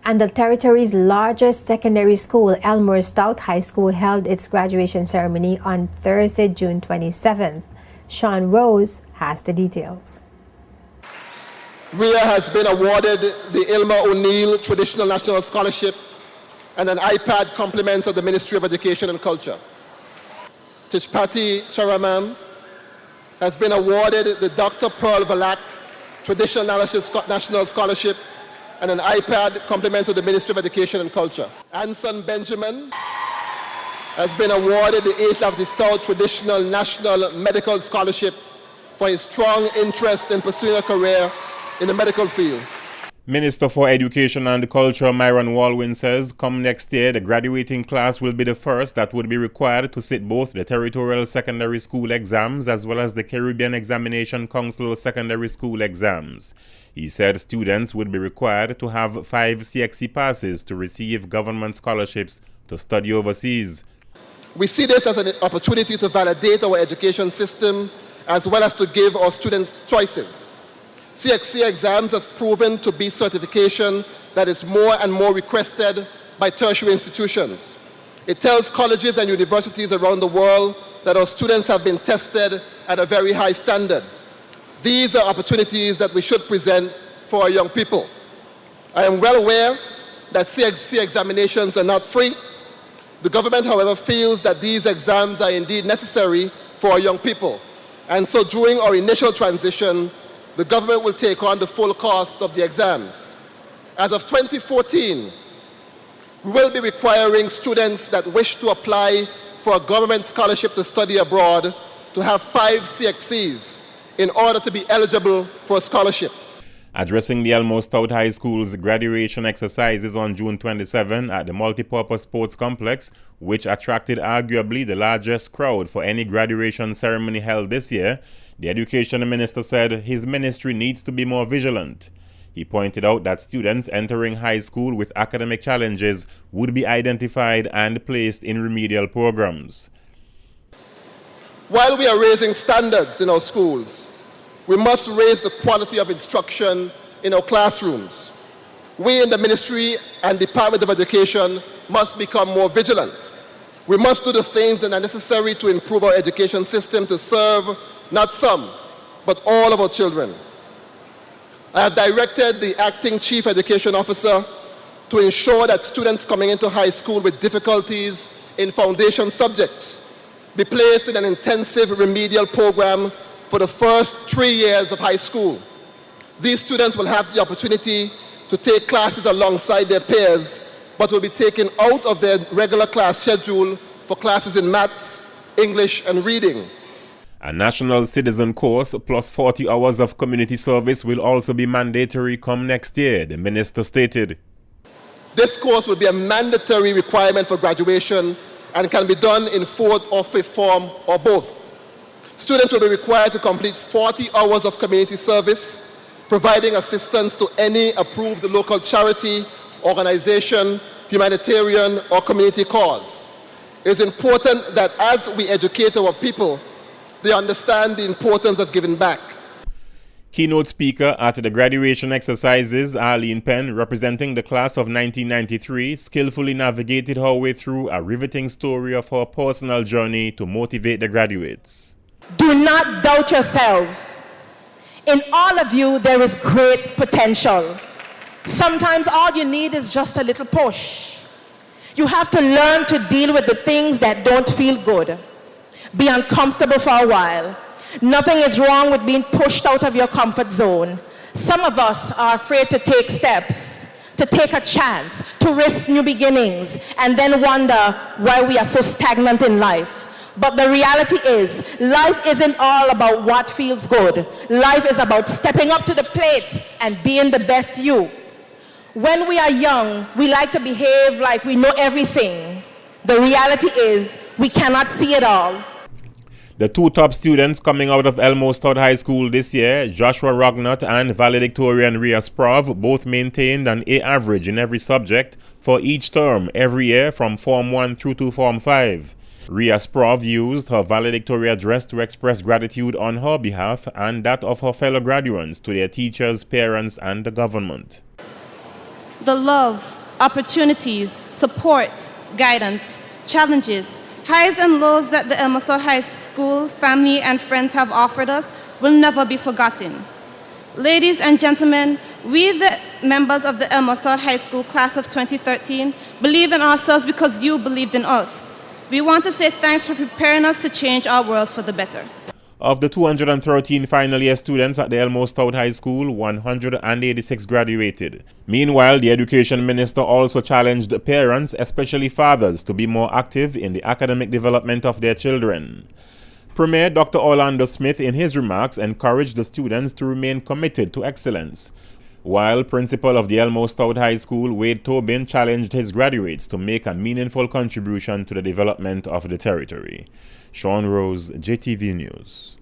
And the territory's largest secondary school, Elmore Stoutt High School, held its graduation ceremony on Thursday, June 27th. Sean Rose has the details. RIA has been awarded the Elmore O'Neill Traditional National Scholarship and an iPad compliments of the Ministry of Education and Culture. Tishpati Charamam has been awarded the Dr. Pearl Valak Traditional National Scholarship and an iPad compliments of the Ministry of Education and Culture. Anson Benjamin has been awarded the Ace of the Stoutt Traditional National Medical Scholarship for his strong interest in pursuing a career in the medical field. Minister for Education and Culture Myron Walwyn says come next year the graduating class will be the first that would be required to sit both the Territorial Secondary School exams as well as the Caribbean Examination Council Secondary School exams. He said students would be required to have 5 CXC passes to receive government scholarships to study overseas. We see this as an opportunity to validate our education system as well as to give our students choices. CXC exams have proven to be certification that is more and more requested by tertiary institutions. It tells colleges and universities around the world that our students have been tested at a very high standard. These are opportunities that we should present for our young people. I am well aware that CXC examinations are not free. The government, however, feels that these exams are indeed necessary for our young people. And so during our initial transition, the government will take on the full cost of the exams. As of 2014, we will be requiring students that wish to apply for a government scholarship to study abroad to have 5 CXCs in order to be eligible for a scholarship. Addressing the Elmore Stoutt High School's graduation exercises on June 27 at the Multipurpose Sports Complex, which attracted arguably the largest crowd for any graduation ceremony held this year, the Education Minister said his ministry needs to be more vigilant. He pointed out that students entering high school with academic challenges would be identified and placed in remedial programs. While we are raising standards in our schools, we must raise the quality of instruction in our classrooms. We in the Ministry and Department of Education must become more vigilant. We must do the things that are necessary to improve our education system to serve not some, but all of our children. I have directed the Acting Chief Education Officer to ensure that students coming into high school with difficulties in foundation subjects be placed in an intensive remedial program for the first 3 years of high school. These students will have the opportunity to take classes alongside their peers, but will be taken out of their regular class schedule for classes in maths, English, and reading. A national citizen course plus 40 hours of community service will also be mandatory come next year, the minister stated. This course will be a mandatory requirement for graduation and can be done in 4th or 5th form or both. Students will be required to complete 40 hours of community service, providing assistance to any approved local charity, organization, humanitarian, or community cause. It is important that as we educate our people, they understand the importance of giving back. Keynote speaker at the graduation exercises, Arlene Penn, representing the class of 1993, skillfully navigated her way through a riveting story of her personal journey to motivate the graduates. Do not doubt yourselves. In all of you, there is great potential. Sometimes all you need is just a little push. You have to learn to deal with the things that don't feel good. Be uncomfortable for a while. Nothing is wrong with being pushed out of your comfort zone. Some of us are afraid to take steps, to take a chance, to risk new beginnings, and then wonder why we are so stagnant in life. But the reality is, life isn't all about what feels good. Life is about stepping up to the plate and being the best you. When we are young, we like to behave like we know everything. The reality is, we cannot see it all. The 2 top students coming out of Elmore Stoutt High School this year, Joshua Rognott and valedictorian Ria Sprov, both maintained an A average in every subject for each term every year from Form 1 through to Form 5. Ria Sprov used her valedictory address to express gratitude on her behalf and that of her fellow graduates to their teachers, parents, and the government. the love, opportunities, support, guidance, challenges, highs and lows that the Elmore Stoutt High School family and friends have offered us will never be forgotten. Ladies and gentlemen, we, the members of the Elmore Stoutt High School class of 2013, believe in ourselves because you believed in us. We want to say thanks for preparing us to change our worlds for the better. Of the 213 final year students at the Elmore Stoutt High School, 186 graduated. Meanwhile, the Education Minister also challenged parents, especially fathers, to be more active in the academic development of their children. Premier Dr. Orlando Smith, in his remarks, encouraged the students to remain committed to excellence, while Principal of the Elmore Stoutt High School, Wade Tobin, challenged his graduates to make a meaningful contribution to the development of the territory. Sean Rose, JTV News.